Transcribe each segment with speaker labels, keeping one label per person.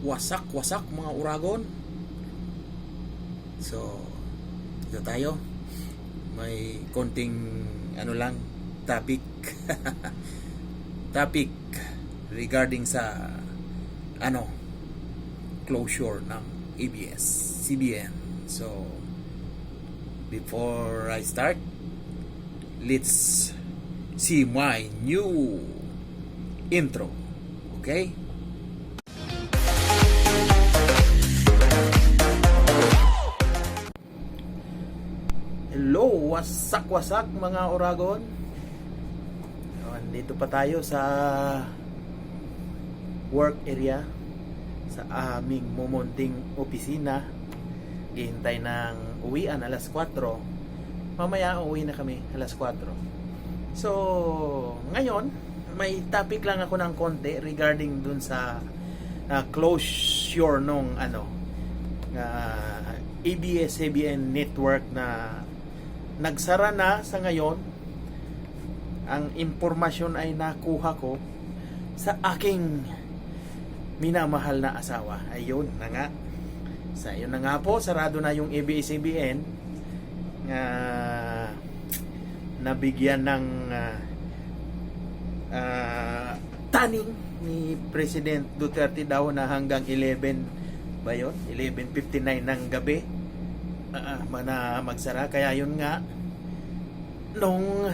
Speaker 1: Wasak mga uragon. So, ito tayo. May konting topic. Topic regarding sa closure ng ABS-CBN. So, before I start, let's see my new intro. Okay? Hello, wasak mga uragon. Dito pa tayo sa work area sa aming mumunting opisina. Hihintay ng uwian alas 4. Mamaya uwi na kami alas 4. So, ngayon may topic lang ako ng konti regarding dun sa closure nung ABS-CBN network na nagsara na sa ngayon. Ang impormasyon ay nakuha ko sa aking minamahal na asawa. Ayun na nga. Sa yun na nga po, sarado na yung ABS-CBN nga nabigyan ng taning ni President Duterte daw na hanggang 11 ba yun? 11:59 ng gabi magsara. Kaya yun nga, nung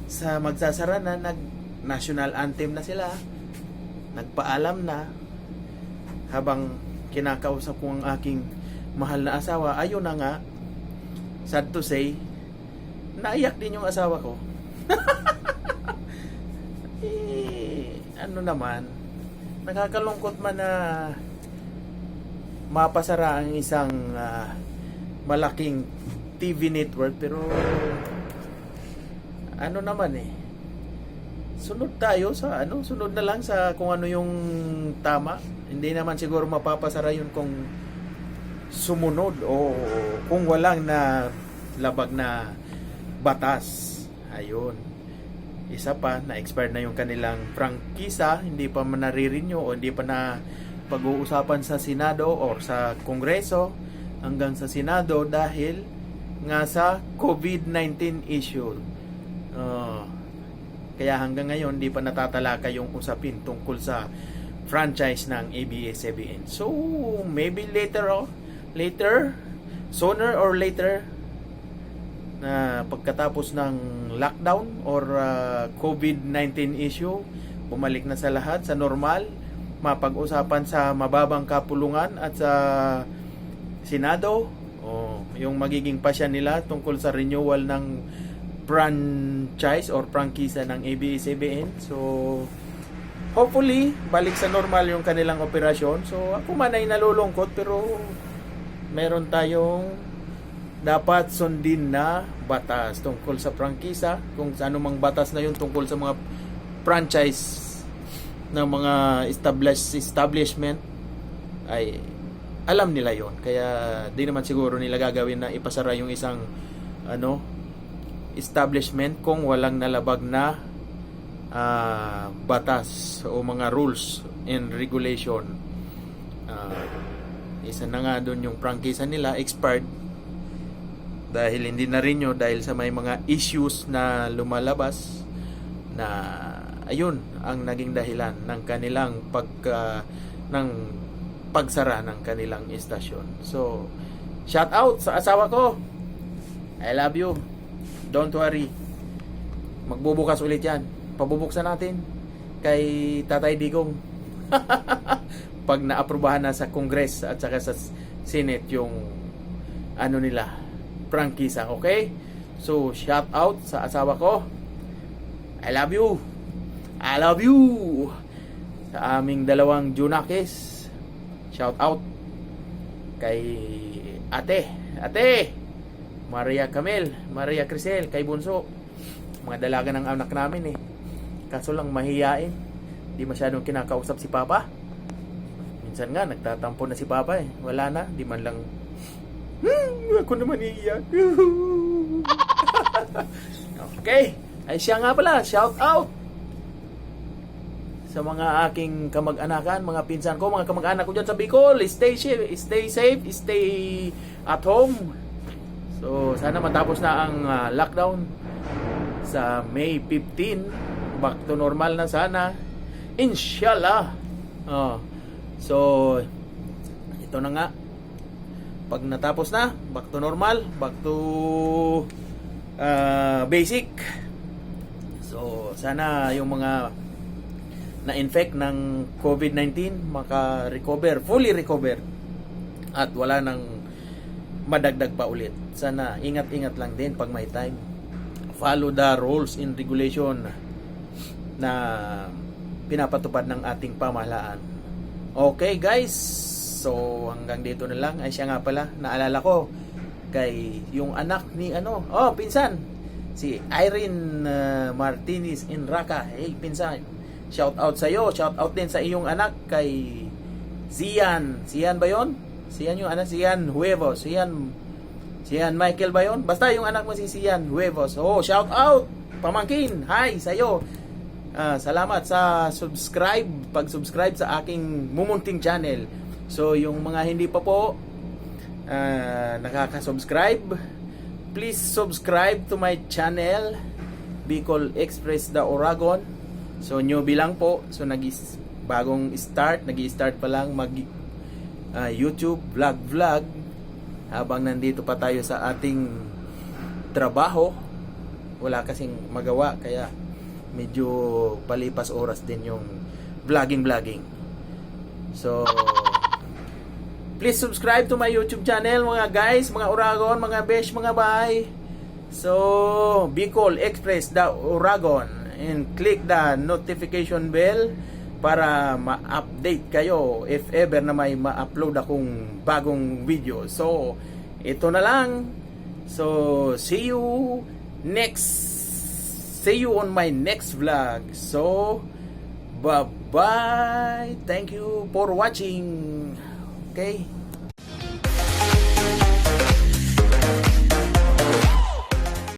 Speaker 1: sa magsasara na, national anthem na sila, nagpaalam na, habang kinakausap ko ang aking mahal na asawa, ayun na nga, sad to say, naiyak din yung asawa ko. Naman, nakakalungkot man na mapasara ang isang malaking TV network, pero sunod tayo sa sunod na lang sa kung ano yung tama. Hindi naman siguro mapapasara yun kung sumunod o kung walang na labag na batas. Ayun. Isa pa, na-expire na yung kanilang prangkisa, hindi pa man nare-renew o hindi pa na pag-uusapan sa Senado o sa Kongreso, hanggang sa Senado dahil nga sa COVID-19 issue. Kaya hanggang ngayon di pa natatalaka yung usapin tungkol sa franchise ng ABS-CBN. So maybe sooner or later, na pagkatapos ng lockdown or COVID-19 issue, bumalik na sa lahat sa normal, mapag-usapan sa mababang kapulungan at sa Senado yung magiging pasya nila tungkol sa renewal ng franchise or prangkisa ng ABS-CBN. So hopefully balik sa normal yung kanilang operasyon. So ako man ay nalulungkot, pero meron tayong dapat sundin na batas tungkol sa prangkisa. Kung ano mang batas na yun tungkol sa mga franchise ng mga establishment, ay alam nila yon. Kaya di naman siguro nila gagawin na ipasara yung isang establishment kung walang nalabag na batas o mga rules and regulation. Isa na nga doon yung prangkisa nila expired dahil hindi na rin yun, dahil sa may mga issues na lumalabas na ayun ang naging dahilan ng kanilang pagsara ng kanilang istasyon. So shout out sa asawa ko, I love you, don't worry, magbubukas ulit yan, pabubuksan natin kay Tatay Digong pag naaprubahan na sa Congress at saka sa Senate yung nila prangkisa. Okay? So shout out sa asawa ko, I love you, I love you. Sa aming dalawang Junakis, shout out kay ate Maria Camel, Maria Crisel, kay Bunso, mga dalaga ng anak namin kaso lang mahiyain, di masyadong kinakausap si Papa. Minsan nga nagtatampo na si Papa wala na, di man lang ako naman iiyak. Okay, ay siya nga pala, shout out sa mga aking kamag-anakan, mga pinsan ko, mga kamag-anak ko dyan sa Bicol. Stay safe, stay at home. So, sana matapos na ang lockdown sa May 15. Back to normal na sana. Inshallah. So, ito na nga. Pag natapos na, back to normal, back to basic. So, sana yung mga na-infect ng COVID-19 maka-recover, fully recover, at wala nang madagdag pa ulit. Sana ingat-ingat lang din pag may time. Follow the rules and regulation na pinapatupad ng ating pamahalaan. Okay guys, so hanggang dito na lang. Ay siya nga pala, naalala ko kay yung anak ni pinsan, si Irene Martinez Inraca. Hey pinsan, shout out sa iyo, shout out din sa iyong anak kay Sian ba yon? Sian yung anak, Sian Huevos, Sian Michael ba yon? Basta yung anak mo si Sian Huevos. Oh, shout out pamangkin, hi sa iyo. Salamat sa pag-subscribe sa aking mumunting channel. So yung mga hindi pa po nakaka-subscribe, please subscribe to my channel, Bicol Express the Oragon. So newbie lang po, so nag-i-start pa lang mag YouTube vlog habang nandito pa tayo sa ating trabaho. Wala kasing magawa, kaya medyo palipas oras din yung vlogging. So please subscribe to my YouTube channel mga guys, mga Oragon, mga besh, mga bay. So Bicol Express the Oragon, and click the notification bell para ma-update kayo if ever na may ma-upload akong bagong video. So ito na lang. So see you on my next vlog. So bye bye, thank you for watching. Okay.